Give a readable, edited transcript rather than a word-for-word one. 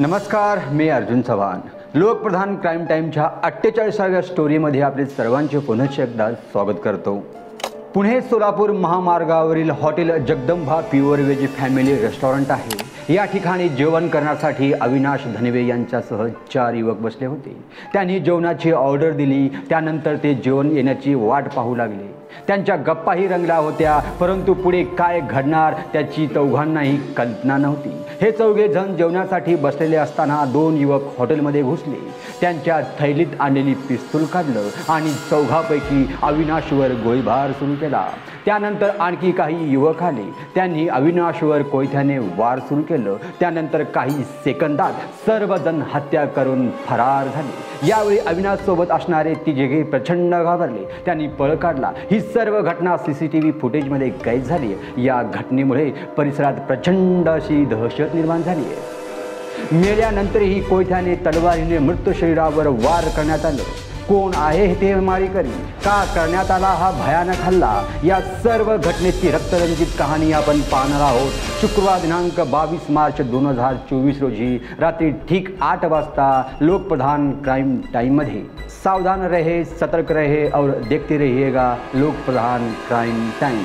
नमस्कार, मी अर्जुन चव्हाण. लोकप्रधान क्राईम टाईमच्या 48व्या स्टोरीमध्ये आपले सर्वांचे पुनश्च एकदा स्वागत करतो. पुणे सोलापूर महामार्गावरील hotel Jagdamba pure veg family restaurant आहे. या ठिकाणी जेवण करण्यासाठी अविनाश धनवे यांच्यासह 4 युवक बसले होते. त्यांनी जेवणाची ऑर्डर दिली. त्यानंतर ते जेवण येण्याची वाट पाहू लागले. त्यांच्या गप्पाही रंगल्या होत्या, परंतु पुढे काय घडणार त्याची चौघांनाही कल्पना नव्हती. हे चौघे जण जेवणासाठी बसलेले असताना 2 युवक हॉटेलमध्ये घुसले. त्यांच्या थैलीत आणलेली पिस्तूल काढलं आणि चौघापैकी अविनाशवर गोळीबार सुरू केला. त्यानंतर आणखी काही युवक आले. त्यांनी अविनाशवर कोयत्याने वार सुरू केलं. त्यानंतर काही सेकंदात सर्वजण हत्या करून फरार झाले. यावेळी अविनाश सोबत असणारे तिघे प्रचंड घाबरले. त्यांनी पळ काढला. ही सर्व घटना CCTV फुटेजमध्ये कैद झाली. या घटनेमुळे परिसरात प्रचंड अशी दहशत निर्माण झाली आहे. मेल्यानंतरही कोयत्याने तलवारीने मृत शरीरावर वार करण्यात आलं. कोण आहे ते मारेकरी? का करण्यात आला हा भयानक हल्ला? या सर्व घटनेची रक्तरंजित कहाणी आपण पाहणार आहोत. शुक्रवार दिनांक 22 मार्च 2024 रोजी रात्री ठीक 8 वाजता लोकप्रधान क्राइम टाइममध्ये. सावधान रहे, सतर्क रहे और देखते रहिएगा लोकप्रधान क्राइम टाइम.